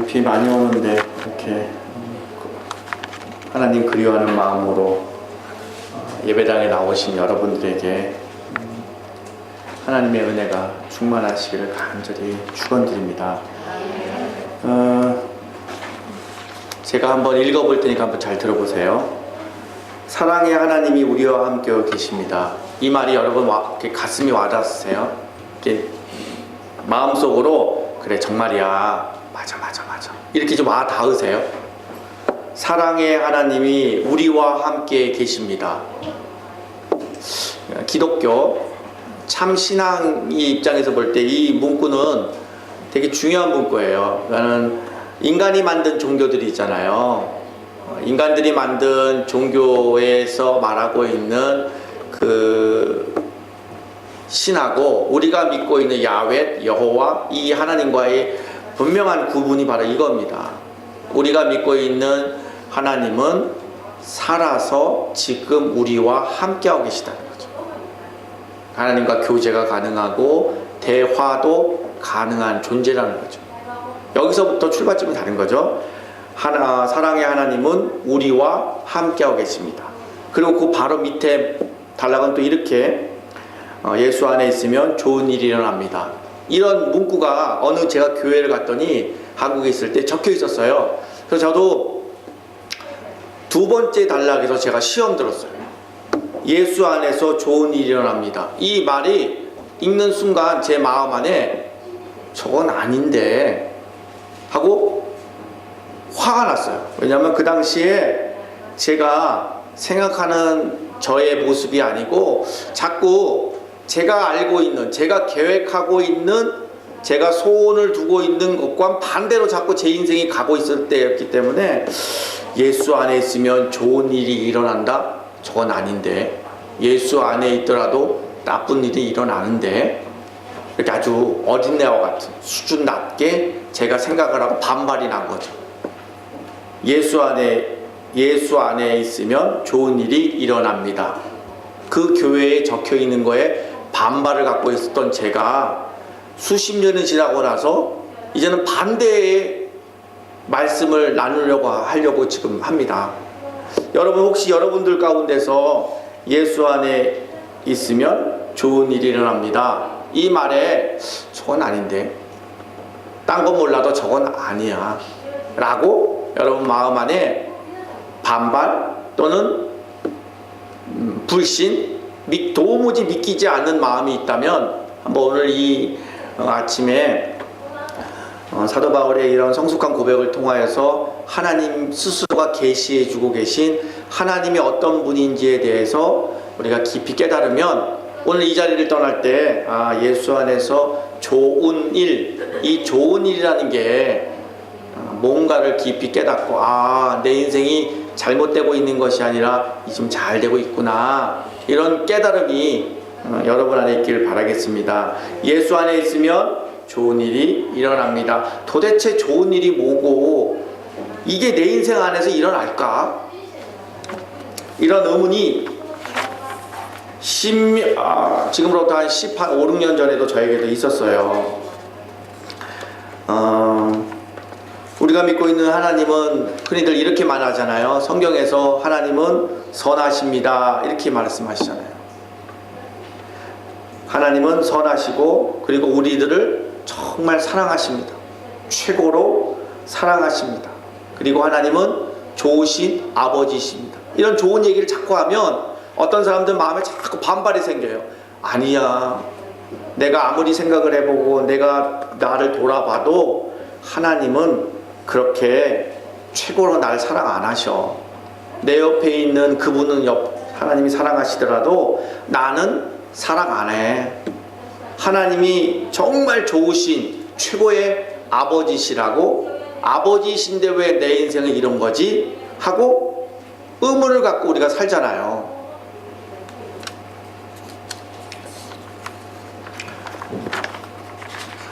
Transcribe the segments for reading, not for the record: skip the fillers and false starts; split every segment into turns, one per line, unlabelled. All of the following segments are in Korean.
비 많이 오는데 이렇게 하나님 그리워하는 마음으로 예배당에 나오신 여러분들에게 하나님의 은혜가 충만하시기를 간절히 축원드립니다. 제가 한번 읽어볼 테니까 한번 잘 들어보세요. 사랑의 하나님이 우리와 함께 계십니다. 이 말이 여러분 이렇게 가슴이 와닿으세요? 이렇게 마음속으로 그래 정말이야, 맞아 이렇게 좀 와닿으세요? 사랑의 하나님이 우리와 함께 계십니다. 기독교 참 신앙의 입장에서 볼 때 이 문구는 되게 중요한 문구예요. 그러니까는 인간이 만든 종교들이 있잖아요. 인간들이 만든 종교에서 말하고 있는 그 신하고 우리가 믿고 있는 야훼, 여호와, 이 하나님과의 분명한 구분이 바로 이겁니다. 우리가 믿고 있는 하나님은 살아서 지금 우리와 함께하고 계시다는 거죠. 하나님과 교제가 가능하고 대화도 가능한 존재라는 거죠. 여기서부터 출발점이 다른 거죠. 사랑의 하나님은 우리와 함께하고 계십니다. 그리고 그 바로 밑에 단락은 또 이렇게 예수 안에 있으면 좋은 일이 일어납니다. 이런 문구가 어느 제가 교회를 갔더니 한국에 있을 때 적혀 있었어요. 그래서 저도 두 번째 단락에서 제가 시험 들었어요. 예수 안에서 좋은 일이 일어납니다. 이 말이 읽는 순간 제 마음 안에 저건 아닌데 하고 화가 났어요. 왜냐하면 그 당시에 제가 생각하는 저의 모습이 아니고 자꾸 제가 알고 있는, 제가 계획하고 있는, 제가 소원을 두고 있는 것과 반대로 자꾸 제 인생이 가고 있을 때였기 때문에 예수 안에 있으면 좋은 일이 일어난다? 저건 아닌데, 예수 안에 있더라도 나쁜 일이 일어나는데, 이렇게 아주 어린애와 같은 수준 낮게 제가 생각을 하고 반발이 난 거죠. 예수 안에 있으면 좋은 일이 일어납니다. 그 교회에 적혀 있는 거에 반발을 갖고 있었던 제가 수십 년이 지나고 나서 이제는 반대의 말씀을 하려고 지금 합니다. 여러분, 혹시 여러분들 가운데서 예수 안에 있으면 좋은 일이 일어납니다, 이 말에 저건 아닌데, 딴 건 몰라도 저건 아니야 라고 여러분 마음 안에 반발 또는 불신, 도무지 믿기지 않는 마음이 있다면 한번 오늘 이 아침에 사도 바울의 이런 성숙한 고백을 통하여서 하나님 스스로가 계시해 주고 계신 하나님이 어떤 분인지에 대해서 우리가 깊이 깨달으면 오늘 이 자리를 떠날 때 예수 안에서 좋은 일, 이 좋은 일이라는 게 뭔가를 깊이 깨닫고 내 인생이 잘못되고 있는 것이 아니라 지금 잘 되고 있구나, 이런 깨달음이 여러분 안에 있기를 바라겠습니다. 예수 안에 있으면 좋은 일이 일어납니다. 도대체 좋은 일이 뭐고 이게 내 인생 안에서 일어날까? 이런 의문이 지금으로부터 한 5, 6년 전에도 저에게도 있었어요. 우리가 믿고 있는 하나님은 흔히들 이렇게 말하잖아요. 성경에서 하나님은 선하십니다, 이렇게 말씀하시잖아요. 하나님은 선하시고 그리고 우리들을 정말 사랑하십니다. 최고로 사랑하십니다. 그리고 하나님은 좋으신 아버지십니다. 이런 좋은 얘기를 자꾸 하면 어떤 사람들 마음에 자꾸 반발이 생겨요. 아니야, 내가 아무리 생각을 해보고 내가 나를 돌아봐도 하나님은 그렇게 최고로 날 사랑 안 하셔. 내 옆에 있는 그분은 하나님이 사랑하시더라도 나는 사랑 안 해. 하나님이 정말 좋으신 최고의 아버지시라고, 아버지신데 왜 내 인생은 이런 거지? 하고 의문을 갖고 우리가 살잖아요.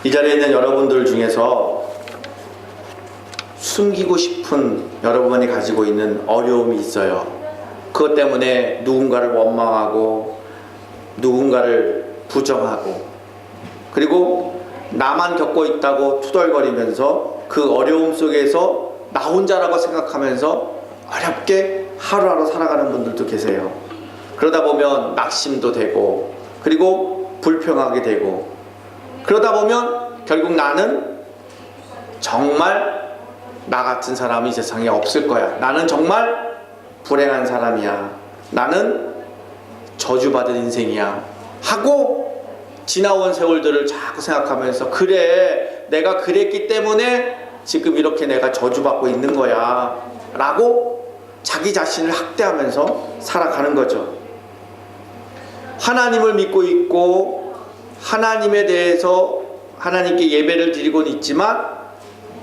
이 자리에 있는 여러분들 중에서 숨기고 싶은 여러분이 가지고 있는 어려움이 있어요. 그것 때문에 누군가를 원망하고 누군가를 부정하고 그리고 나만 겪고 있다고 투덜거리면서 그 어려움 속에서 나 혼자라고 생각하면서 어렵게 하루하루 살아가는 분들도 계세요. 그러다 보면 낙심도 되고 그리고 불평하게 되고 그러다 보면 결국 나는 정말 나 같은 사람이 이 세상에 없을 거야. 나는 정말 불행한 사람이야. 나는 저주받은 인생이야. 하고 지나온 세월들을 자꾸 생각하면서 그래, 내가 그랬기 때문에 지금 이렇게 내가 저주받고 있는 거야 라고 자기 자신을 학대하면서 살아가는 거죠. 하나님을 믿고 있고 하나님에 대해서 하나님께 예배를 드리고는 있지만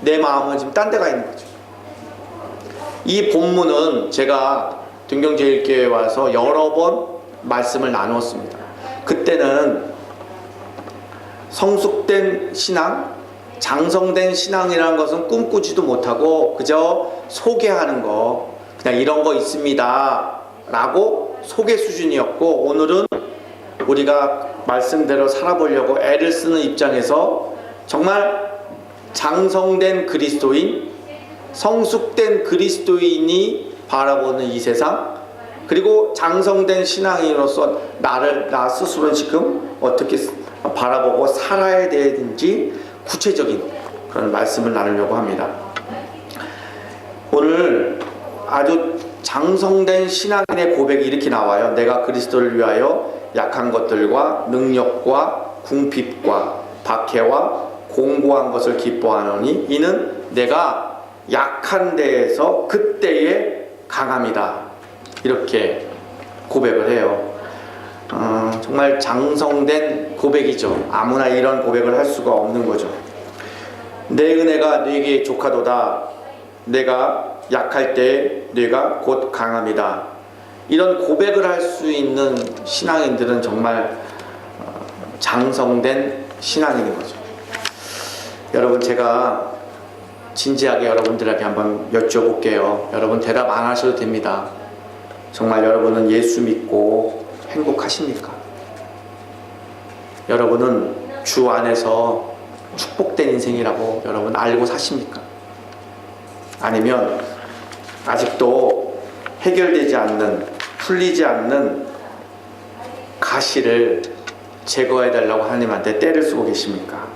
내 마음은 지금 딴 데가 있는 거죠. 이 본문은 제가 등경제일교회에 와서 여러 번 말씀을 나누었습니다. 그때는 성숙된 신앙, 장성된 신앙이라는 것은 꿈꾸지도 못하고 그저 소개하는 거, 그냥 이런 거 있습니다 라고 소개 수준이었고, 오늘은 우리가 말씀대로 살아보려고 애를 쓰는 입장에서 정말 장성된 그리스도인, 성숙된 그리스도인이 바라보는 이 세상, 그리고 장성된 신앙인으로서 나 스스로 지금 어떻게 바라보고 살아야 되는지 구체적인 그런 말씀을 나누려고 합니다. 오늘 아주 장성된 신앙인의 고백이 이렇게 나와요. 내가 그리스도를 위하여 약한 것들과 능력과 궁핍과 박해와 공고한 것을 기뻐하노니 이는 내가 약한 데에서 그때에 강함이다. 이렇게 고백을 해요. 정말 장성된 고백이죠. 아무나 이런 고백을 할 수가 없는 거죠. 내 은혜가 네게 족하도다. 내가 약할 때 네가 곧 강함이다. 이런 고백을 할 수 있는 신앙인들은 정말 장성된 신앙인인 거죠. 여러분, 제가 진지하게 여러분들에게 한번 여쭤볼게요. 여러분 대답 안 하셔도 됩니다. 정말 여러분은 예수 믿고 행복하십니까? 여러분은 주 안에서 축복된 인생이라고 여러분 알고 사십니까? 아니면 아직도 해결되지 않는, 풀리지 않는 가시를 제거해 달라고 하나님한테 떼를 쓰고 계십니까?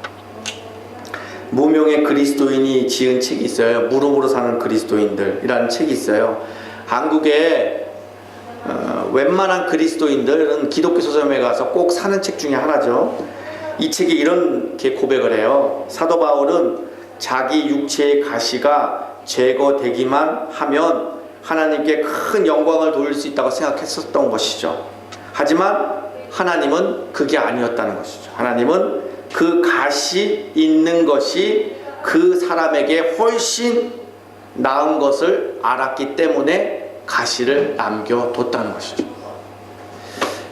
무명의 그리스도인이 지은 책이 있어요. 물음으로 사는 그리스도인들이라는 책이 있어요. 한국에 웬만한 그리스도인들은 기독교 서점에 가서 꼭 사는 책 중에 하나죠. 이 책이 이렇게 고백을 해요. 사도 바울은 자기 육체의 가시가 제거되기만 하면 하나님께 큰 영광을 돌릴 수 있다고 생각했었던 것이죠. 하지만 하나님은 그게 아니었다는 것이죠. 하나님은 그 가시 있는 것이 그 사람에게 훨씬 나은 것을 알았기 때문에 가시를 남겨뒀다는 것이죠.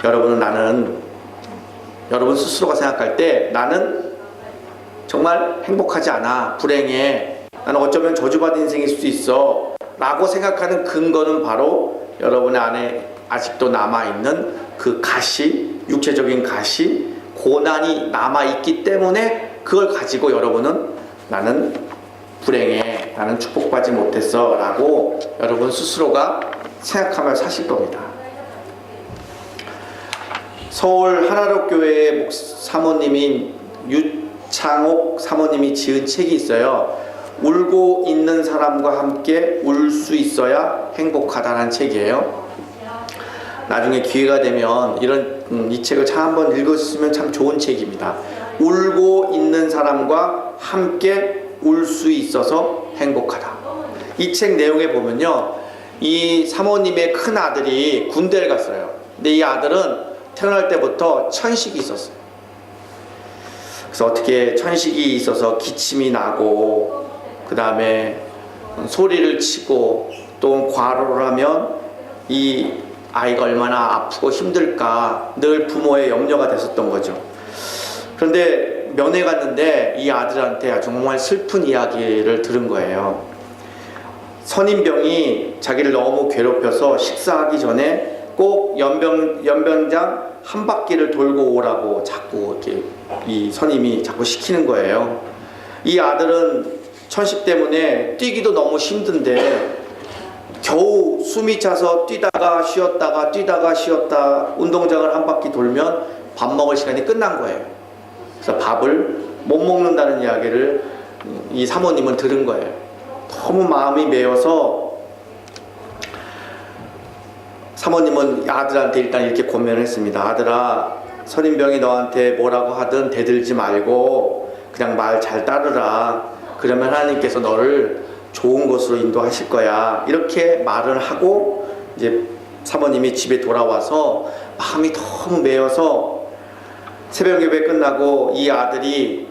여러분 스스로가 생각할 때 나는 정말 행복하지 않아, 불행해, 나는 어쩌면 저주받은 인생일 수도 있어 라고 생각하는 근거는 바로 여러분의 안에 아직도 남아있는 그 가시, 육체적인 가시, 고난이 남아있기 때문에 그걸 가지고 여러분은 나는 불행해, 나는 축복받지 못했어 라고 여러분 스스로가 생각하며 사실 겁니다. 서울 하나로교회의 사모님인 유창옥 사모님이 지은 책이 있어요. 울고 있는 사람과 함께 울 수 있어야 행복하다는 책이에요. 나중에 기회가 되면 이 책을 한번 읽었으면 참 좋은 책입니다. 울고 있는 사람과 함께 울 수 있어서 행복하다. 이 책 내용에 보면요, 이 사모님의 큰 아들이 군대를 갔어요. 근데 이 아들은 태어날 때부터 천식이 있었어요. 그래서 어떻게 천식이 있어서 기침이 나고, 그 다음에 소리를 치고, 또 과로를 하면 이 아이가 얼마나 아프고 힘들까 늘 부모의 염려가 됐었던 거죠. 그런데 면회 갔는데 이 아들한테 정말 슬픈 이야기를 들은 거예요. 선임병이 자기를 너무 괴롭혀서 식사하기 전에 꼭 연병장 한 바퀴를 돌고 오라고 자꾸 이렇게 이 선임이 자꾸 시키는 거예요. 이 아들은 천식 때문에 뛰기도 너무 힘든데 겨우 숨이 차서 뛰다가 쉬었다 운동장을 한 바퀴 돌면 밥 먹을 시간이 끝난 거예요. 그래서 밥을 못 먹는다는 이야기를 이 사모님은 들은 거예요. 너무 마음이 메어서 사모님은 아들한테 일단 이렇게 권면을 했습니다. 아들아, 선임병이 너한테 뭐라고 하든 대들지 말고 그냥 말 잘 따르라. 그러면 하나님께서 너를 좋은 곳으로 인도하실 거야. 이렇게 말을 하고 이제 사모님이 집에 돌아와서 마음이 너무 메어서 새벽 예배 끝나고 이 아들이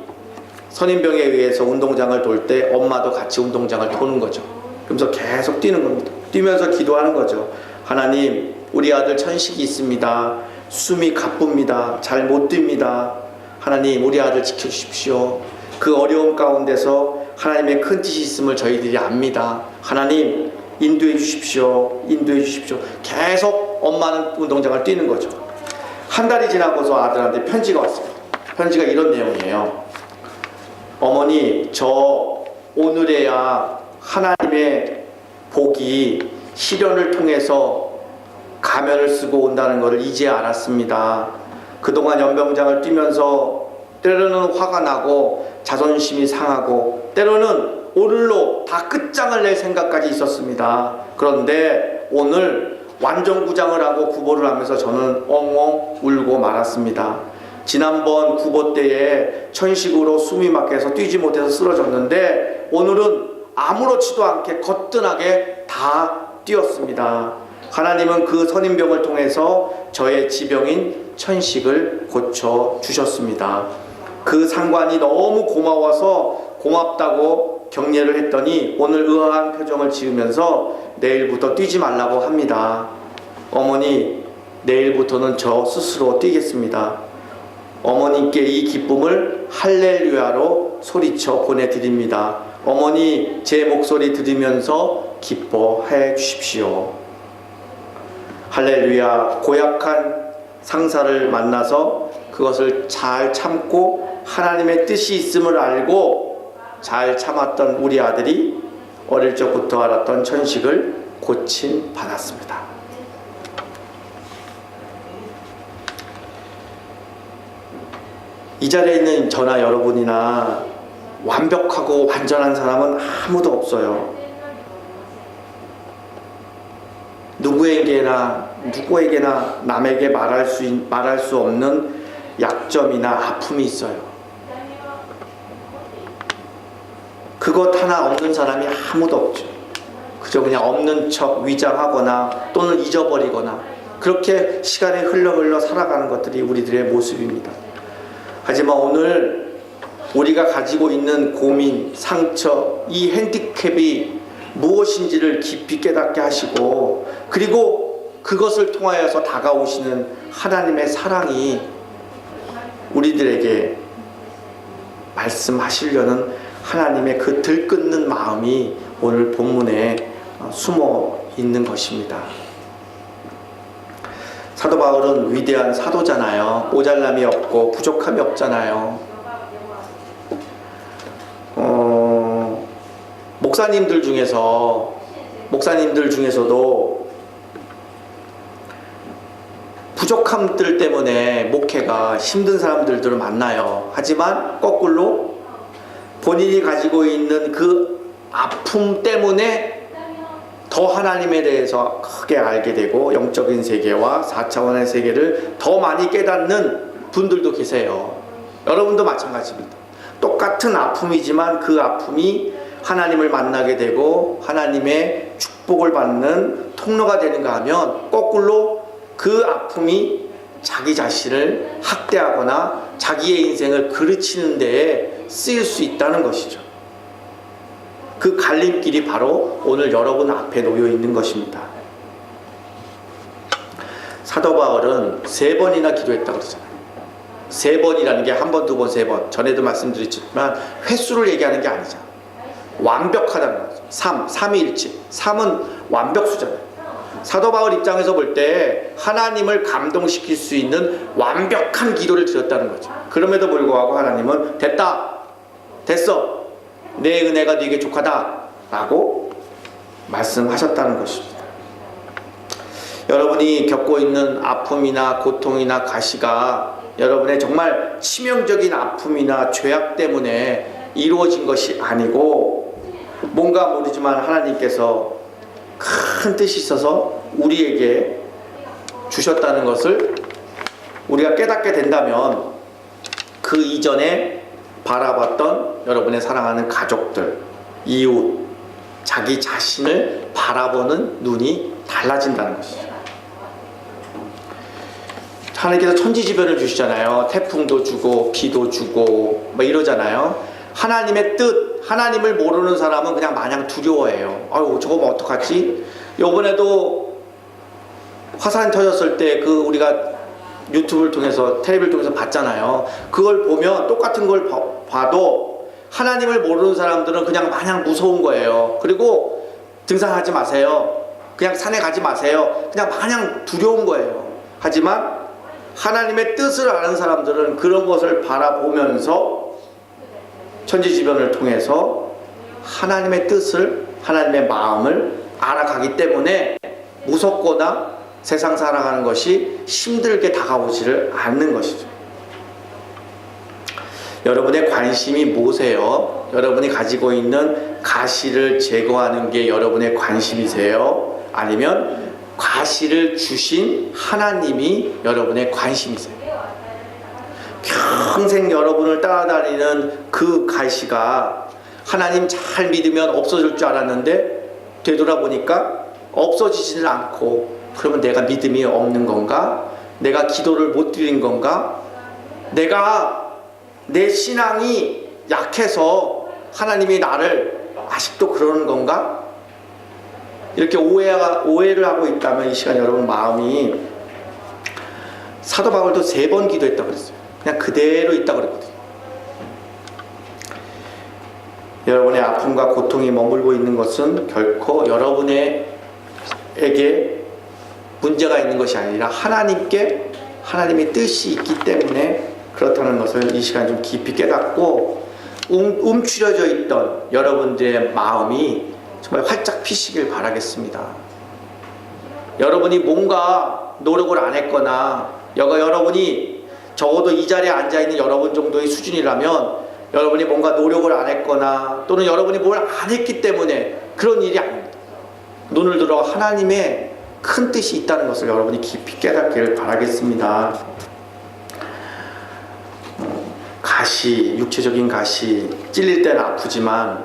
선임병에 의해서 운동장을 돌 때 엄마도 같이 운동장을 도는 거죠. 그러면서 계속 뛰는 겁니다. 뛰면서 기도하는 거죠. 하나님, 우리 아들 천식이 있습니다. 숨이 가쁩니다. 잘 못 뜁니다. 하나님, 우리 아들 지켜주십시오. 그 어려움 가운데서 하나님의 큰 뜻이 있음을 저희들이 압니다. 하나님, 인도해 주십시오. 인도해 주십시오. 계속 엄마는 운동장을 뛰는 거죠. 한 달이 지나고서 아들한테 편지가 왔습니다. 편지가 이런 내용이에요. 어머니, 저 오늘에야 하나님의 복이 시련을 통해서 가면을 쓰고 온다는 것을 이제 알았습니다. 그동안 연병장을 뛰면서 때로는 화가 나고 자존심이 상하고 때로는 오늘로 다 끝장을 낼 생각까지 있었습니다. 그런데 오늘 완전구장을 하고 구보를 하면서 저는 엉엉 울고 말았습니다. 지난번 구보 때에 천식으로 숨이 막혀서 뛰지 못해서 쓰러졌는데 오늘은 아무렇지도 않게 거뜬하게 다 뛰었습니다. 하나님은 그 선임병을 통해서 저의 지병인 천식을 고쳐주셨습니다. 그 상관이 너무 고마워서 고맙다고 격려를 했더니 오늘 의아한 표정을 지으면서 내일부터 뛰지 말라고 합니다. 어머니, 내일부터는 저 스스로 뛰겠습니다. 어머니께 이 기쁨을 할렐루야로 소리쳐 보내드립니다. 어머니, 제 목소리 들으면서 기뻐해 주십시오. 할렐루야. 고약한 상사를 만나서 그것을 잘 참고 하나님의 뜻이 있음을 알고 잘 참았던 우리 아들이 어릴 적부터 알았던 천식을 고침 받았습니다. 이 자리에 있는 저나 여러분이나 완벽하고 완전한 사람은 아무도 없어요. 누구에게나 남에게 말할 수 없는 약점이나 아픔이 있어요. 그것 하나 없는 사람이 아무도 없죠. 그저 그냥 없는 척 위장하거나 또는 잊어버리거나 그렇게 시간이 흘러 살아가는 것들이 우리들의 모습입니다. 하지만 오늘 우리가 가지고 있는 고민, 상처, 이 핸디캡이 무엇인지를 깊이 깨닫게 하시고 그리고 그것을 통하여서 다가오시는 하나님의 사랑이 우리들에게 말씀하시려는 하나님의 그 들끓는 마음이 오늘 본문에 숨어 있는 것입니다. 사도 바울은 위대한 사도잖아요. 모자람이 없고 부족함이 없잖아요. 목사님들 중에서도 부족함들 때문에 목회가 힘든 사람들을 만나요. 하지만 거꾸로 본인이 가지고 있는 그 아픔 때문에 더 하나님에 대해서 크게 알게 되고 영적인 세계와 4차원의 세계를 더 많이 깨닫는 분들도 계세요. 여러분도 마찬가지입니다. 똑같은 아픔이지만 그 아픔이 하나님을 만나게 되고 하나님의 축복을 받는 통로가 되는가 하면 거꾸로 그 아픔이 자기 자신을 학대하거나 자기의 인생을 그르치는 데에 쓰일 수 있다는 것이죠. 그 갈림길이 바로 오늘 여러분 앞에 놓여 있는 것입니다. 사도 바울은 3번이나 기도했다고 그러잖아요. 3번이라는 게 1번, 2번, 3번. 전에도 말씀드렸지만 횟수를 얘기하는 게 아니잖아요. 완벽하다는 거죠. 3위일치. 3은 완벽수잖아요. 사도 바울 입장에서 볼 때 하나님을 감동시킬 수 있는 완벽한 기도를 드렸다는 거죠. 그럼에도 불구하고 하나님은 됐어. 내 은혜가 네게 족하다 라고 말씀하셨다는 것입니다. 여러분이 겪고 있는 아픔이나 고통이나 가시가 여러분의 정말 치명적인 아픔이나 죄악 때문에 이루어진 것이 아니고 뭔가 모르지만 하나님께서 큰 뜻이 있어서 우리에게 주셨다는 것을 우리가 깨닫게 된다면 그 이전에 바라봤던 여러분의 사랑하는 가족들, 이웃, 자기 자신을 바라보는 눈이 달라진다는 것이죠. 하나님께서 천지지변을 주시잖아요. 태풍도 주고 비도 주고 뭐 이러잖아요. 하나님의 뜻, 하나님을 모르는 사람은 그냥 마냥 두려워해요. 아유, 저거 뭐 어떡하지? 요번에도 화산 터졌을 때 그 우리가 유튜브를 통해서 텔레비를 통해서 봤잖아요. 그걸 보면 똑같은 걸 봐도 하나님을 모르는 사람들은 그냥 마냥 무서운 거예요. 그리고 등산하지 마세요. 그냥 산에 가지 마세요. 그냥 마냥 두려운 거예요. 하지만 하나님의 뜻을 아는 사람들은 그런 것을 바라보면서 천지지변을 통해서 하나님의 뜻을, 하나님의 마음을 알아가기 때문에 무섭거나 세상 살아가는 것이 힘들게 다가오지를 않는 것이죠. 여러분의 관심이 뭐세요? 여러분이 가지고 있는 가시를 제거하는 게 여러분의 관심이세요? 아니면 가시를 주신 하나님이 여러분의 관심이세요? 평생 여러분을 따라다니는 그 가시가 하나님 잘 믿으면 없어질 줄 알았는데 되돌아보니까 없어지지는 않고, 그러면 내가 믿음이 없는 건가? 내가 기도를 못 드린 건가? 내 신앙이 약해서 하나님이 나를 아직도 그러는 건가? 이렇게 오해를 하고 있다면 이 시간 여러분 마음이, 사도 바울도 3번 기도했다고 그랬어요. 그냥 그대로 있다고 그랬거든요. 여러분의 아픔과 고통이 머물고 있는 것은 결코 여러분에게 문제가 있는 것이 아니라 하나님의 뜻이 있기 때문에 그렇다는 것을 이 시간 좀 깊이 깨닫고, 움츠려져 있던 여러분들의 마음이 정말 활짝 피시길 바라겠습니다. 여러분이 뭔가 노력을 안 했거나, 여러분이 적어도 이 자리에 앉아있는 여러분 정도의 수준이라면 여러분이 뭔가 노력을 안 했거나, 또는 여러분이 뭘 안 했기 때문에 그런 일이 아닙니다. 눈을 들어 하나님의 큰 뜻이 있다는 것을 여러분이 깊이 깨닫기를 바라겠습니다. 육체적인 가시, 찔릴 때는 아프지만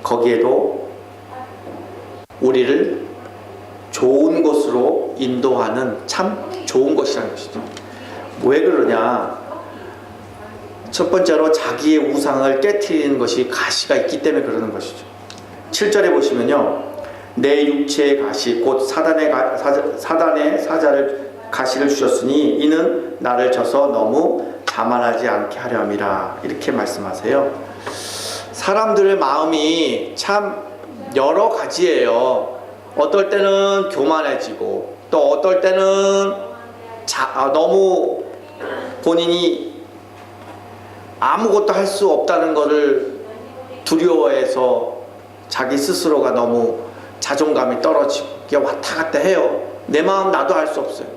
거기에도 우리를 좋은 곳으로 인도하는 참 좋은 것이라는 것이죠. 왜 그러냐? 첫 번째로 자기의 우상을 깨트리는 것이 가시가 있기 때문에 그러는 것이죠. 7절에 보시면요, 내 육체의 가시 곧 사단의 사자를 가시를 주셨으니 이는 나를 쳐서 너무 자만하지 않게 하려 함이라, 이렇게 말씀하세요. 사람들의 마음이 참 여러 가지예요. 어떨 때는 교만해지고, 또 어떨 때는 너무 본인이 아무것도 할 수 없다는 것을 두려워해서 자기 스스로가 너무 자존감이 떨어지고, 이게 왔다 갔다 해요. 내 마음 나도 알 수 없어요.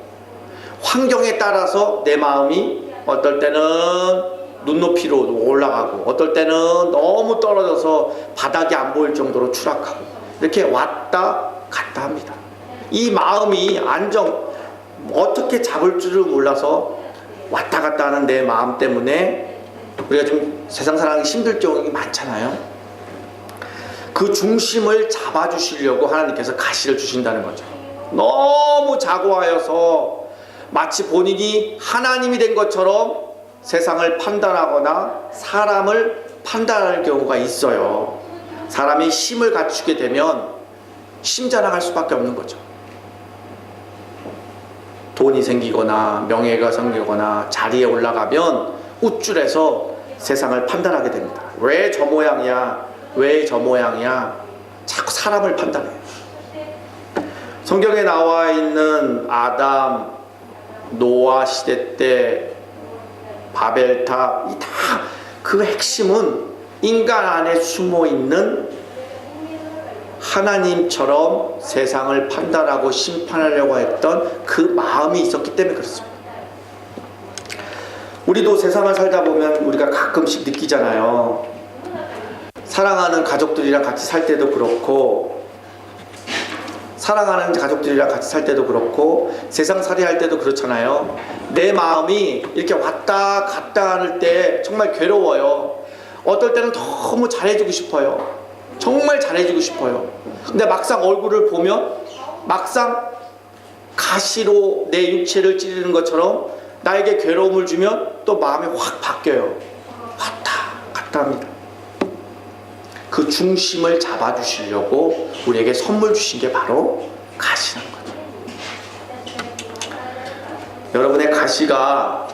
환경에 따라서 내 마음이 어떨 때는 눈높이로 올라가고, 어떨 때는 너무 떨어져서 바닥이 안 보일 정도로 추락하고, 이렇게 왔다 갔다 합니다. 이 마음이 어떻게 잡을 줄을 몰라서 왔다 갔다 하는 내 마음 때문에 우리가 좀 세상 살아가기 힘들 경우가 많잖아요. 그 중심을 잡아주시려고 하나님께서 가시를 주신다는 거죠. 너무 자고하여서 마치 본인이 하나님이 된 것처럼 세상을 판단하거나 사람을 판단할 경우가 있어요. 사람이 힘을 갖추게 되면 심자랑할 수밖에 없는 거죠. 돈이 생기거나 명예가 생기거나 자리에 올라가면 우쭐해서 세상을 판단하게 됩니다. 왜 저 모양이야? 왜 저 모양이야? 자꾸 사람을 판단해요. 성경에 나와 있는 아담, 노아 시대 때 바벨탑, 다 그 핵심은 인간 안에 숨어 있는 하나님처럼 세상을 판단하고 심판하려고 했던 그 마음이 있었기 때문에 그렇습니다. 우리도 세상을 살다 보면 우리가 가끔씩 느끼잖아요. 사랑하는 가족들이랑 같이 살 때도 그렇고, 세상살이 할 때도 그렇잖아요. 내 마음이 이렇게 왔다 갔다 할 때 정말 괴로워요. 어떨 때는 너무 잘해주고 싶어요. 정말 잘해주고 싶어요. 근데 막상 얼굴을 보면 막상 가시로 내 육체를 찌르는 것처럼 나에게 괴로움을 주면 또 마음이 확 바뀌어요. 왔다 갔다 합니다. 그 중심을 잡아주시려고 우리에게 선물 주신 게 바로 가시라는 거죠. 여러분의 가시가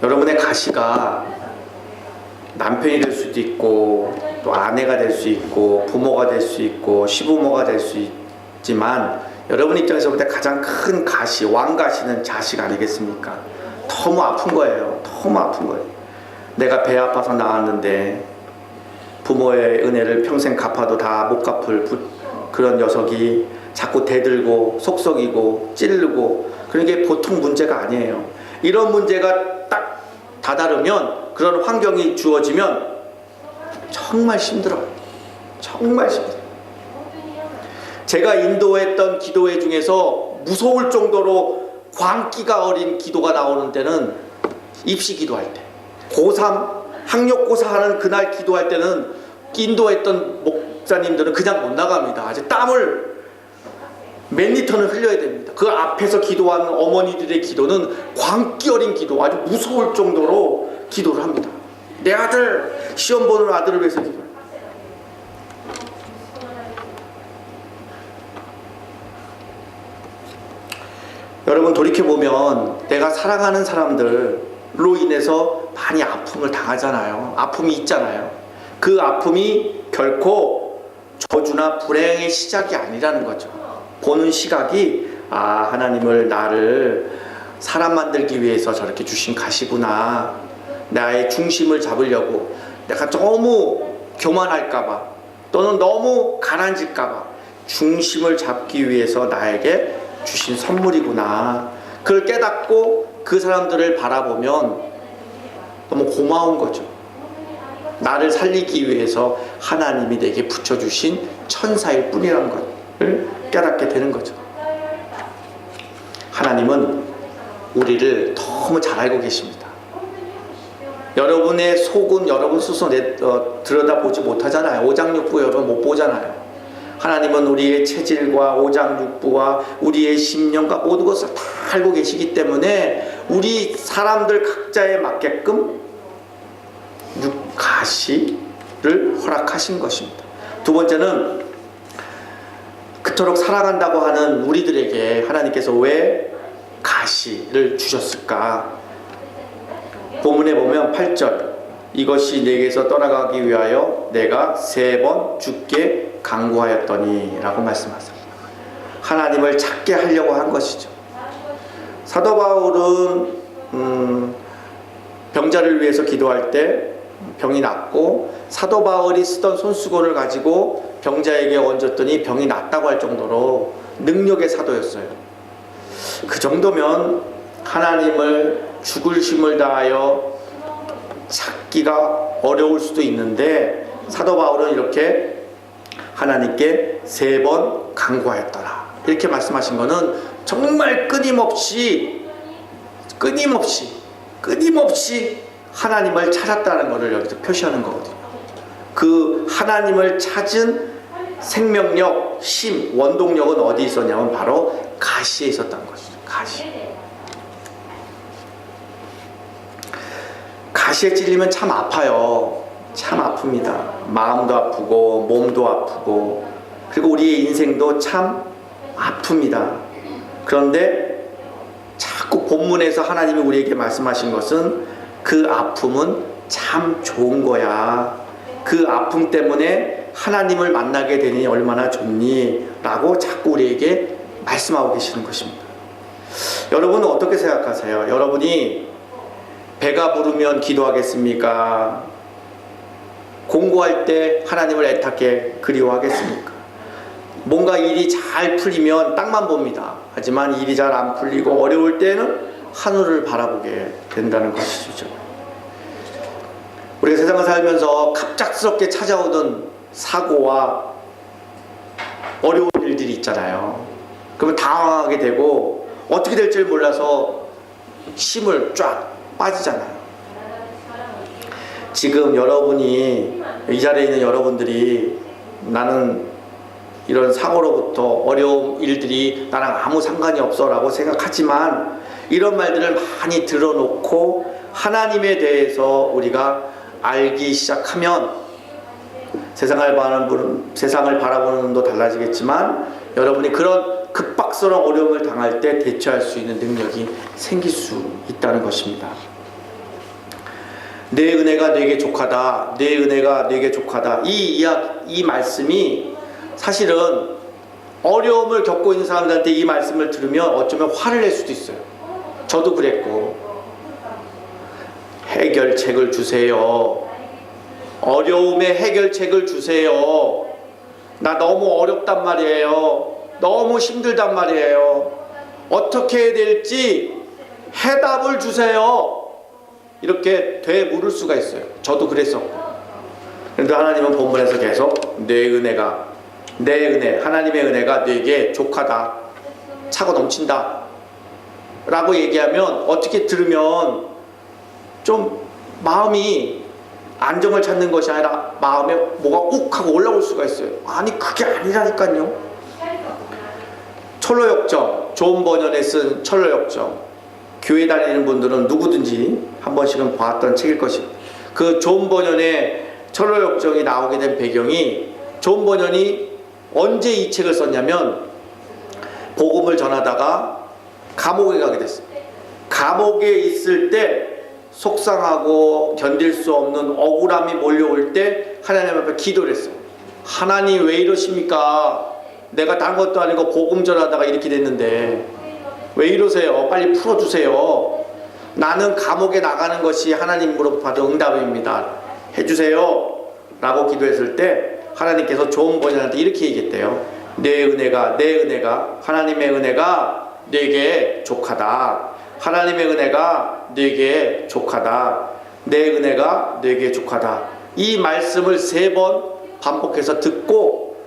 여러분의 가시가 남편이 될 수도 있고, 또 아내가 될 수 있고, 부모가 될 수 있고, 시부모가 될 수 있지만, 여러분 입장에서 볼 때 가장 큰 가시, 왕가시는 자식 아니겠습니까? 너무 아픈 거예요. 너무 아픈 거예요. 내가 배 아파서 나왔는데 부모의 은혜를 평생 갚아도 다 못 갚을 그런 녀석이 자꾸 대들고 속썩이고 찌르고, 그런 게 보통 문제가 아니에요. 이런 문제가 딱 다다르면, 그런 환경이 주어지면 정말 힘들어요. 정말 힘들어요. 제가 인도했던 기도회 중에서 무서울 정도로 광기가 어린 기도가 나오는 때는 입시 기도할 때, 고3 학력고사 하는 그날 기도할 때는 인도했던 목사님들은 그냥 못 나갑니다. 아주 땀을 몇 리터는 흘려야 됩니다. 그 앞에서 기도하는 어머니들의 기도는 광기 어린 기도, 아주 무서울 정도로 기도를 합니다. 내 아들, 시험 보는 아들을 위해서 기도해요. 여러분, 돌이켜보면 내가 사랑하는 사람들로 인해서 많이 아픔을 당하잖아요. 아픔이 있잖아요. 그 아픔이 결코 저주나 불행의 시작이 아니라는 거죠. 보는 시각이, 아, 하나님을 나를 사람 만들기 위해서 저렇게 주신 가시구나. 나의 중심을 잡으려고 내가 너무 교만할까봐 또는 너무 가라앉을까봐 중심을 잡기 위해서 나에게 주신 선물이구나. 그걸 깨닫고 그 사람들을 바라보면 너무 고마운 거죠. 나를 살리기 위해서 하나님이 내게 붙여주신 천사일 뿐이라는 것을 깨닫게 되는 거죠. 하나님은 우리를 너무 잘 알고 계십니다. 여러분의 속은 여러분 스스로 들여다보지 못하잖아요. 오장육부 여러분 못 보잖아요. 하나님은 우리의 체질과 오장육부와 우리의 심령과 모든 것을 다 알고 계시기 때문에 우리 사람들 각자에 맞게끔 가시를 허락하신 것입니다. 두 번째는 그토록 사랑한다고 하는 우리들에게 하나님께서 왜 가시를 주셨을까? 본문에 보면 8절, 이것이 내게서 떠나가기 위하여 내가 3번 주께 간구하였더니 라고 말씀하세요. 하나님을 찾게 하려고 한 것이죠. 사도 바울은 병자를 위해서 기도할 때 병이 낫고, 사도 바울이 쓰던 손수건을 가지고 병자에게 얹었더니 병이 낫다고 할 정도로 능력의 사도였어요. 그 정도면 하나님을 죽을 힘을 다하여 찾기가 어려울 수도 있는데, 사도 바울은 이렇게 하나님께 3번 간구하였더라 이렇게 말씀하신 것은 정말 끊임없이 하나님을 찾았다는 것을 여기서 표시하는 거거든요. 그 하나님을 찾은 생명력, 힘, 원동력은 어디 있었냐면 바로 가시에 있었다는 것이죠. 가시에 찔리면 참 아파요. 참 아픕니다. 마음도 아프고 몸도 아프고, 그리고 우리의 인생도 참 아픕니다. 그런데 자꾸 본문에서 하나님이 우리에게 말씀하신 것은 그 아픔은 참 좋은 거야. 그 아픔 때문에 하나님을 만나게 되니 얼마나 좋니? 라고 자꾸 우리에게 말씀하고 계시는 것입니다. 여러분은 어떻게 생각하세요? 여러분이 배가 부르면 기도하겠습니까? 공부할 때 하나님을 애타게 그리워하겠습니까? 뭔가 일이 잘 풀리면 땅만 봅니다. 하지만 일이 잘 안 풀리고 어려울 때는 하늘을 바라보게 된다는 것이죠. 우리가 세상을 살면서 갑작스럽게 찾아오는 사고와 어려운 일들이 있잖아요. 그러면 당황하게 되고 어떻게 될지 몰라서 힘을 쫙 빠지잖아요. 지금 여러분이, 이 자리에 있는 여러분들이 나는 이런 사고로부터 어려운 일들이 나랑 아무 상관이 없어 라고 생각하지만, 이런 말들을 많이 들어놓고 하나님에 대해서 우리가 알기 시작하면 세상을 바라보는 눈도 달라지겠지만, 여러분이 그런 급박스러운 어려움을 당할 때 대처할 수 있는 능력이 생길 수 있다는 것입니다. 내 은혜가 내게 족하다, 내 은혜가 내게 족하다, 이 말씀이 사실은 어려움을 겪고 있는 사람들한테 이 말씀을 들으면 어쩌면 화를 낼 수도 있어요. 저도 그랬고, 해결책을 주세요. 어려움의 해결책을 주세요. 나 너무 어렵단 말이에요. 너무 힘들단 말이에요. 어떻게 해야 될지 해답을 주세요. 이렇게 되물을 수가 있어요. 저도 그랬었고. 그런데 하나님은 본문에서 계속 내 은혜가 내 은혜, 하나님의 은혜가 네게 족하다, 차고 넘친다 라고 얘기하면 어떻게 들으면 좀 마음이 안정을 찾는 것이 아니라 마음에 뭐가 욱 하고 올라올 수가 있어요. 아니 그게 아니라니까요. 철로역정, 좋은 번연에 쓴 철로역정, 교회 다니는 분들은 누구든지 한 번씩은 봤던 책일 것입니다. 그 좋은 번연의 철로역정이 나오게 된 배경이, 좋은 번연이 언제 이 책을 썼냐면 복음을 전하다가 감옥에 가게 됐어요. 감옥에 있을 때 속상하고 견딜 수 없는 억울함이 몰려올 때 하나님 앞에 기도를 했어요. 하나님 왜 이러십니까? 내가 딴 것도 아니고 복음 전하다가 이렇게 됐는데 왜 이러세요? 빨리 풀어주세요. 나는 감옥에 나가는 것이 하나님으로부터 받은 응답입니다. 해주세요 라고 기도했을 때 하나님께서 좋은 번연한테 이렇게 얘기했대요. 내 은혜가 하나님의 은혜가 네게 족하다. 하나님의 은혜가 네게 족하다. 내 은혜가 네게 족하다. 이 말씀을 3번 반복해서 듣고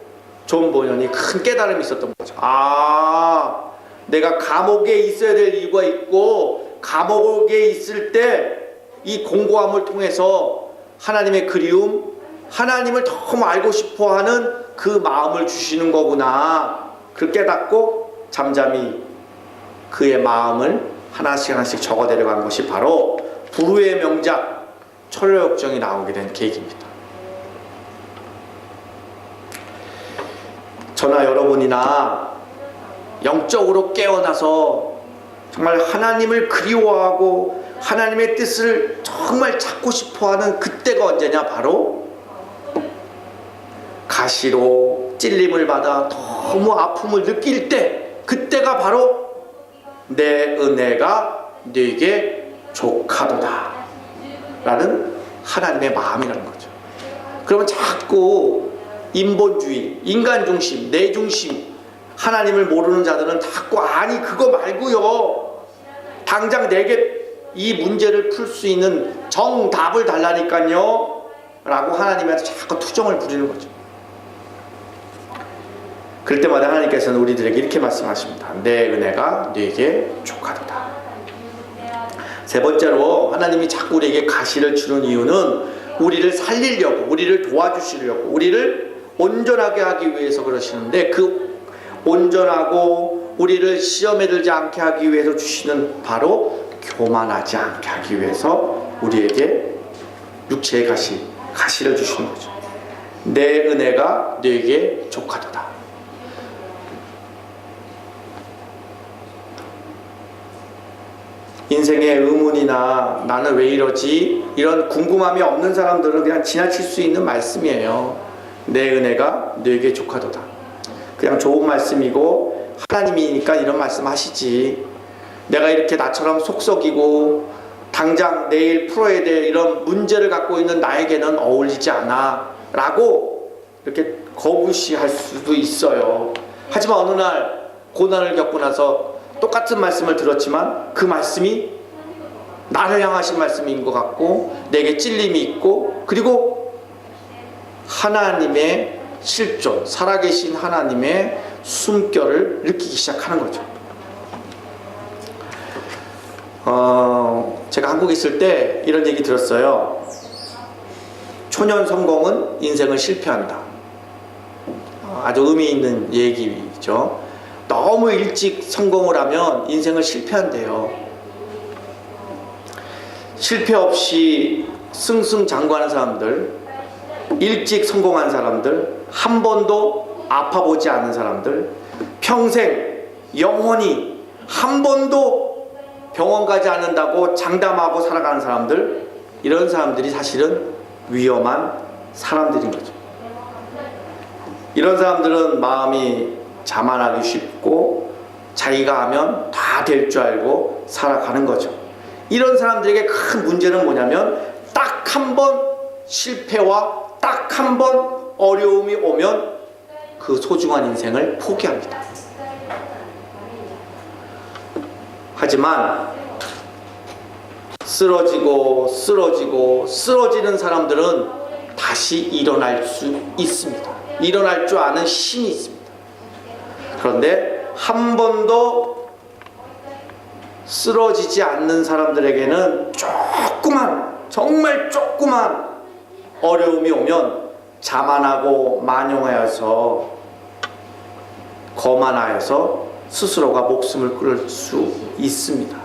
좋은 번연이 큰 깨달음이 있었던 거죠. 아, 내가 감옥에 있어야 될 이유가 있고 감옥에 있을 때 이 공고함을 통해서 하나님의 그리움, 하나님을 너무 알고 싶어하는 그 마음을 주시는 거구나. 그 깨닫고 잠잠히 그의 마음을 하나씩 하나씩 적어 내려간 것이 바로 불후의 명작 철로역정이 나오게 된 계기입니다. 저나 여러분이나 영적으로 깨어나서 정말 하나님을 그리워하고 하나님의 뜻을 정말 찾고 싶어하는 그때가 언제냐? 바로 가시로 찔림을 받아 너무 아픔을 느낄 때, 그때가 바로 내 은혜가 네게 족하도다 라는 하나님의 마음이라는 거죠. 그러면 자꾸 인본주의, 인간중심, 내중심, 하나님을 모르는 자들은 자꾸 아니 그거 말고요, 당장 내게 이 문제를 풀 수 있는 정답을 달라니까요 라고 하나님한테 자꾸 투정을 부리는 거죠. 그럴 때마다 하나님께서는 우리들에게 이렇게 말씀하십니다. 내 은혜가 네게 족하도다. 3번째로 하나님이 자꾸 우리에게 가시를 주는 이유는 우리를 살리려고, 우리를 도와주시려고, 우리를 온전하게 하기 위해서 그러시는데, 그 온전하고 우리를 시험에 들지 않게 하기 위해서 주시는 바로 교만하지 않게 하기 위해서 우리에게 육체의 가시를 주시는 거죠. 내 은혜가 네게 족하도다. 인생의 의문이나 나는 왜 이러지? 이런 궁금함이 없는 사람들은 그냥 지나칠 수 있는 말씀이에요. 내 은혜가 네게 족하도다. 그냥 좋은 말씀이고 하나님이니까 이런 말씀 하시지. 내가 이렇게 나처럼 속썩이고 당장 내일 풀어야 될 이런 문제를 갖고 있는 나에게는 어울리지 않아 라고 이렇게 거부시할 수도 있어요. 하지만 어느 날 고난을 겪고 나서 똑같은 말씀을 들었지만 그 말씀이 나를 향하신 말씀인 것 같고 내게 찔림이 있고, 그리고 하나님의 실존, 살아계신 하나님의 숨결을 느끼기 시작하는 거죠. 제가 한국에 있을 때 이런 얘기 들었어요. 초년 성공은 인생을 실패한다. 아주 의미 있는 얘기죠. 너무 일찍 성공을 하면 인생을 실패한대요. 실패 없이 승승장구하는 사람들, 일찍 성공한 사람들, 한 번도 아파보지 않은 사람들, 평생 영원히 한 번도 병원 가지 않는다고 장담하고 살아가는 사람들, 이런 사람들이 사실은 위험한 사람들인 거죠. 이런 사람들은 마음이 자만하기 쉽고 자기가 하면 다 될 줄 알고 살아가는 거죠. 이런 사람들에게 큰 문제는 뭐냐면 딱 한 번 실패와 딱 한 번 어려움이 오면 그 소중한 인생을 포기합니다. 하지만 쓰러지는 사람들은 다시 일어날 수 있습니다. 일어날 줄 아는 힘이 있습니다. 그런데 한 번도 쓰러지지 않는 사람들에게는 조그만, 정말 조그만 어려움이 오면 자만하고 만용하여서 거만하여서 스스로가 목숨을 끊을 수 있습니다.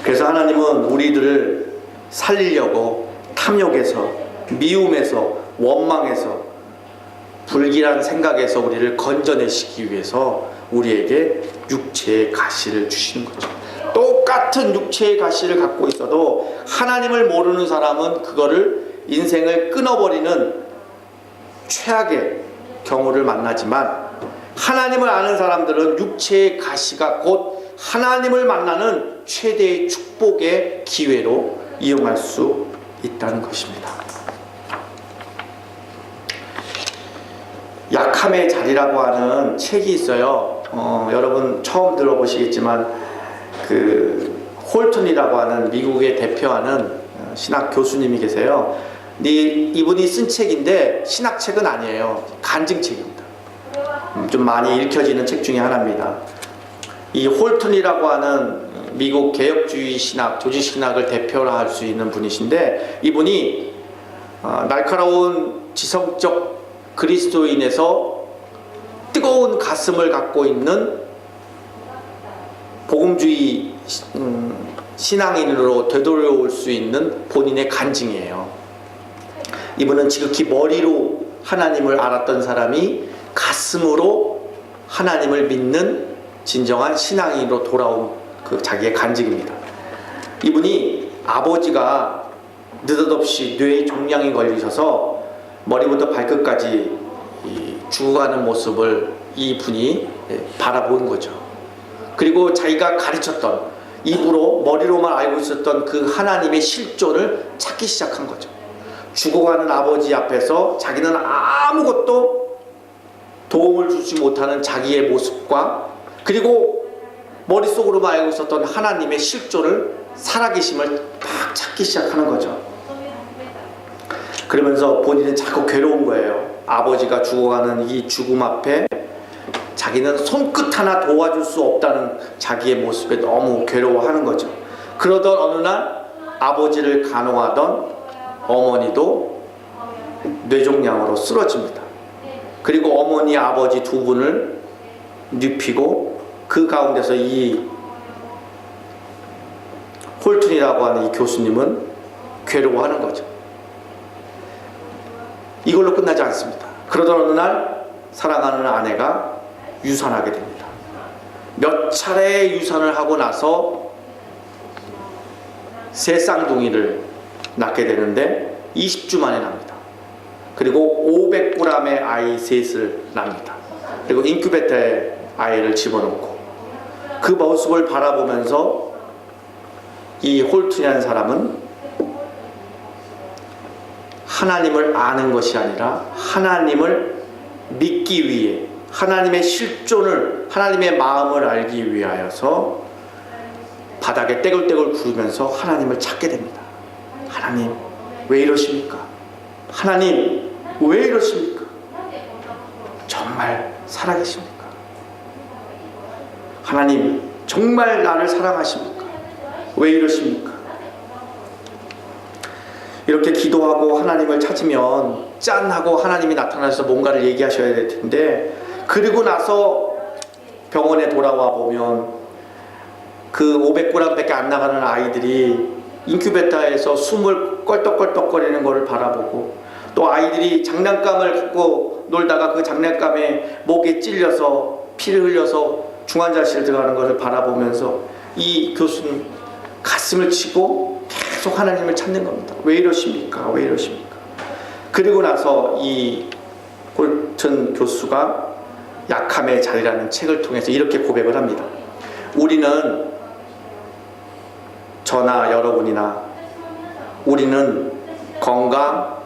그래서 하나님은 우리들을 살리려고 탐욕에서, 미움에서, 원망에서, 불길한 생각에서 우리를 건져내시기 위해서 우리에게 육체의 가시를 주시는 거죠. 똑같은 육체의 가시를 갖고 있어도 하나님을 모르는 사람은 그거를 인생을 끊어버리는 최악의 경우를 만나지만, 하나님을 아는 사람들은 육체의 가시가 곧 하나님을 만나는 최대의 축복의 기회로 이용할 수 있다는 것입니다. 약함의 자리라고 하는 책이 있어요. 여러분 처음 들어보시겠지만 그 홀튼이라고 하는 미국의 대표하는 신학 교수님이 계세요. 이분이 쓴 책인데 신학책은 아니에요. 간증책입니다. 좀 많이 읽혀지는 책 중에 하나입니다. 이 홀튼이라고 하는 미국 개혁주의 신학, 조지신학을 대표로 할 수 있는 분이신데, 이분이 날카로운 지성적 그리스도인에서 뜨거운 가슴을 갖고 있는 복음주의 신앙인으로 되돌아올 수 있는 본인의 간증이에요. 이분은 지극히 머리로 하나님을 알았던 사람이 가슴으로 하나님을 믿는 진정한 신앙인으로 돌아온 그 자기의 간증입니다. 이분이 아버지가 느닷없이 뇌 종양이 걸리셔서 머리부터 발끝까지 죽어가는 모습을 이분이 바라본 거죠. 그리고 자기가 가르쳤던, 입으로 머리로만 알고 있었던 그 하나님의 실존을 찾기 시작한 거죠. 죽어가는 아버지 앞에서 자기는 아무것도 도움을 주지 못하는 자기의 모습과, 그리고 머릿속으로만 알고 있었던 하나님의 실존을, 살아계심을 막 찾기 시작하는 거죠. 그러면서 본인은 자꾸 괴로운 거예요. 아버지가 죽어가는 이 죽음 앞에 자기는 손끝 하나 도와줄 수 없다는 자기의 모습에 너무 괴로워하는 거죠. 그러던 어느 날 아버지를 간호하던 어머니도 뇌종양으로 쓰러집니다. 그리고 어머니, 아버지 두 분을 눕히고 그 가운데서 이 홀튼이라고 하는 이 교수님은 괴로워하는 거죠. 이걸로 끝나지 않습니다. 그러던 어느 날 사랑하는 아내가 유산하게 됩니다. 몇 차례 유산을 하고 나서 새 쌍둥이를 낳게 되는데 20주 만에 납니다. 그리고 500g의 아이 셋을 낳습니다. 그리고 인큐베이터에 아이를 집어넣고 그 모습을 바라보면서 이 홀튼이라는 사람은 하나님을 아는 것이 아니라 하나님을 믿기 위해, 하나님의 실존을, 하나님의 마음을 알기 위하여서 바닥에 떼굴떼굴 구르면서 하나님을 찾게 됩니다. 하나님 왜 이러십니까? 하나님 왜 이러십니까? 정말 살아계십니까? 하나님 정말 나를 사랑하십니까? 왜 이러십니까? 이렇게 기도하고 하나님을 찾으면 짠 하고 하나님이 나타나셔서 뭔가를 얘기하셔야 될 텐데, 그리고 나서 병원에 돌아와 보면 그 500g밖에 안 나가는 아이들이 인큐베이터에서 숨을 껄떡껄떡거리는 것을 바라보고, 또 아이들이 장난감을 갖고 놀다가 그 장난감에 목에 찔려서 피를 흘려서 중환자실 들어가는 것을 바라보면서 이 교수는 가슴을 치고 계속 하나님을 찾는 겁니다. 왜 이러십니까? 왜 이러십니까? 그리고 나서 이 홀튼 교수가 약함의 자리라는 책을 통해서 이렇게 고백을 합니다. 우리는, 저나 여러분이나 우리는 건강,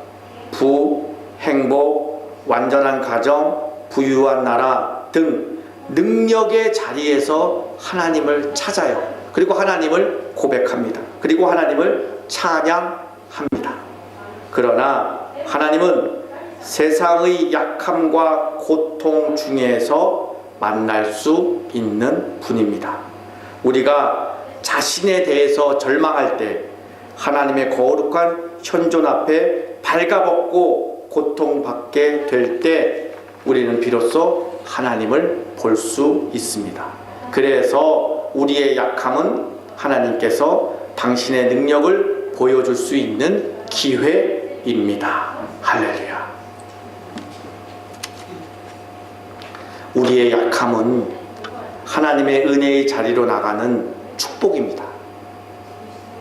부, 행복, 완전한 가정, 부유한 나라 등 능력의 자리에서 하나님을 찾아요. 그리고 하나님을 고백합니다. 그리고 하나님을 찬양합니다. 그러나 하나님은 세상의 약함과 고통 중에서 만날 수 있는 분입니다. 우리가 자신에 대해서 절망할 때 하나님의 거룩한 현존 앞에 발가벗고 고통받게 될 때 우리는 비로소 하나님을 볼 수 있습니다. 그래서 우리의 약함은 하나님께서 당신의 능력을 보여줄 수 있는 기회입니다. 할렐루야. 우리의 약함은 하나님의 은혜의 자리로 나가는 축복입니다.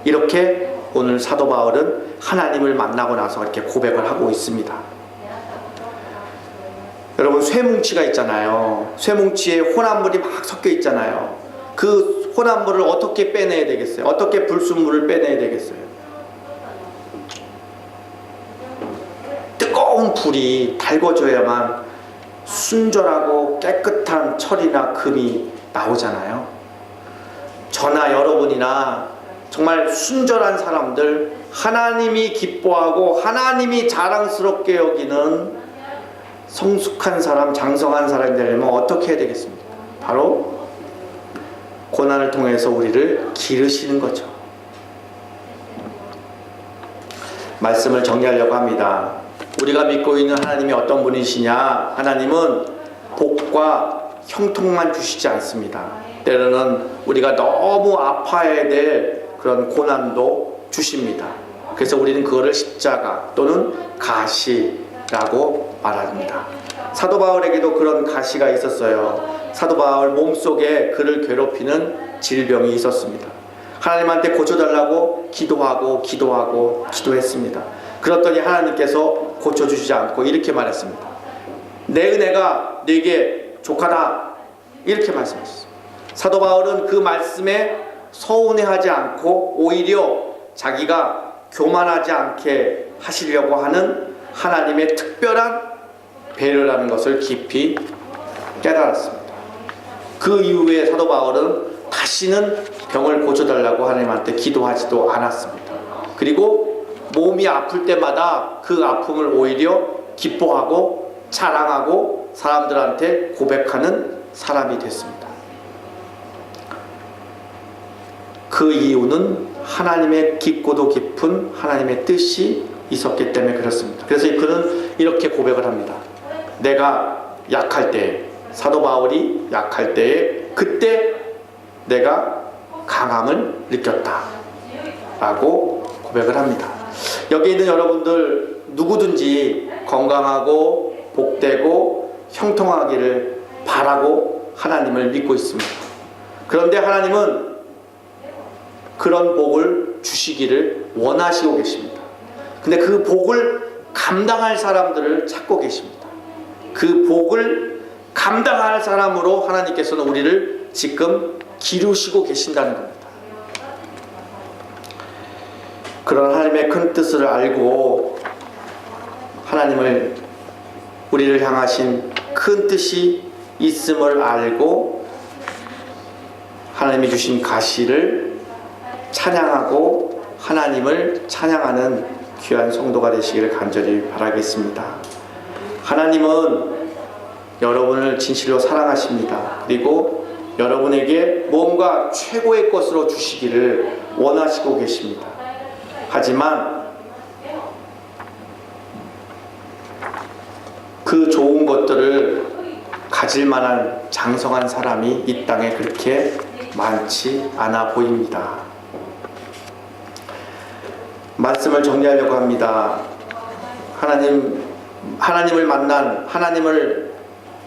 이렇게 오늘 사도 바울은 하나님을 만나고 나서 이렇게 고백을 하고 있습니다. 여러분, 쇠뭉치가 있잖아요. 쇠뭉치에 혼합물이 막 섞여 있잖아요. 그 혼합물을 어떻게 빼내야 되겠어요? 어떻게 불순물을 빼내야 되겠어요? 뜨거운 불이 달궈져야만 순절하고 깨끗한 철이나 금이 나오잖아요. 저나 여러분이나 정말 순절한 사람들, 하나님이 기뻐하고 하나님이 자랑스럽게 여기는 성숙한 사람, 장성한 사람이 되려면 어떻게 해야 되겠습니까? 바로 고난을 통해서 우리를 기르시는 거죠. 말씀을 정리하려고 합니다. 우리가 믿고 있는 하나님이 어떤 분이시냐? 하나님은 복과 형통만 주시지 않습니다. 때로는 우리가 너무 아파야 될 그런 고난도 주십니다. 그래서 우리는 그거를 십자가 또는 가시라고 말합니다. 사도 바울에게도 그런 가시가 있었어요. 사도 바울 몸속에 그를 괴롭히는 질병이 있었습니다. 하나님한테 고쳐달라고 기도했습니다. 그랬더니 하나님께서 고쳐주시지 않고 이렇게 말했습니다. 내 은혜가 네게 족하다, 이렇게 말씀하셨어요. 사도 바울은 그 말씀에 서운해하지 않고 오히려 자기가 교만하지 않게 하시려고 하는 하나님의 특별한 배려라는 것을 깊이 깨달았습니다. 그 이후에 사도 바울은 다시는 병을 고쳐달라고 하나님한테 기도하지도 않았습니다. 그리고 몸이 아플 때마다 그 아픔을 오히려 기뻐하고 자랑하고 사람들한테 고백하는 사람이 됐습니다. 그 이유는 하나님의 깊고도 깊은 하나님의 뜻이 있었기 때문에 그렇습니다. 그래서 그는 이렇게 고백을 합니다. 내가 약할 때, 사도 바울이 약할 때에 그때 내가 강함을 느꼈다 라고 고백을 합니다. 여기 있는 여러분들 누구든지 건강하고 복되고 형통하기를 바라고 하나님을 믿고 있습니다. 그런데 하나님은 그런 복을 주시기를 원하시고 계십니다. 근데 그 복을 감당할 사람들을 찾고 계십니다. 그 복을 감당할 사람으로 하나님께서는 우리를 지금 기르시고 계신다는 겁니다. 그런 하나님의 큰 뜻을 알고 하나님을 우리를 향하신 큰 뜻이 있음을 알고 하나님이 주신 가시를 찬양하고 하나님을 찬양하는 귀한 성도가 되시기를 간절히 바라겠습니다. 하나님은 여러분을 진실로 사랑하십니다. 그리고 여러분에게 뭔가 최고의 것으로 주시기를 원하시고 계십니다. 하지만 그 좋은 것들을 가질 만한 장성한 사람이 이 땅에 그렇게 많지 않아 보입니다. 말씀을 정리하려고 합니다. 하나님을 만난, 하나님을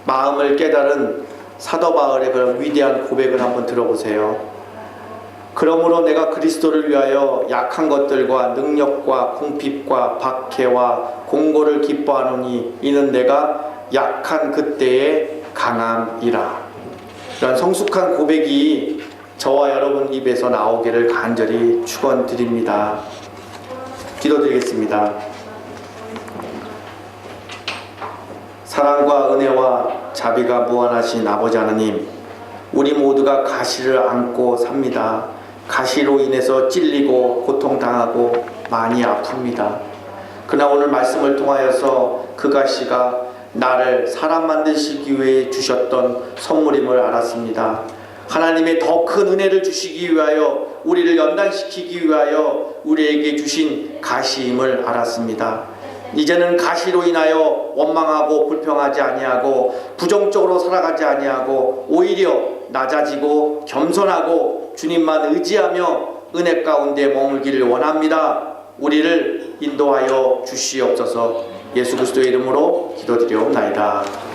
마음을 깨달은 사도 바울의 그런 위대한 고백을 한번 들어보세요. 그러므로 내가 그리스도를 위하여 약한 것들과 능력과 궁핍과 박해와 공고를 기뻐하노니 이는 내가 약한 그때의 강함이라. 이런 성숙한 고백이 저와 여러분 입에서 나오기를 간절히 축원드립니다. 기도드리겠습니다. 사랑과 은혜와 자비가 무한하신 아버지 하나님, 우리 모두가 가시를 안고 삽니다. 가시로 인해서 찔리고 고통당하고 많이 아픕니다. 그러나 오늘 말씀을 통하여서 그 가시가 나를 사람 만드시기 위해 주셨던 선물임을 알았습니다. 하나님의 더 큰 은혜를 주시기 위하여, 우리를 연단시키기 위하여 우리에게 주신 가시임을 알았습니다. 이제는 가시로 인하여 원망하고 불평하지 아니하고 부정적으로 살아가지 아니하고 오히려 낮아지고 겸손하고 주님만 의지하며 은혜 가운데 머물기를 원합니다. 우리를 인도하여 주시옵소서. 예수 그리스도의 이름으로 기도드리옵나이다.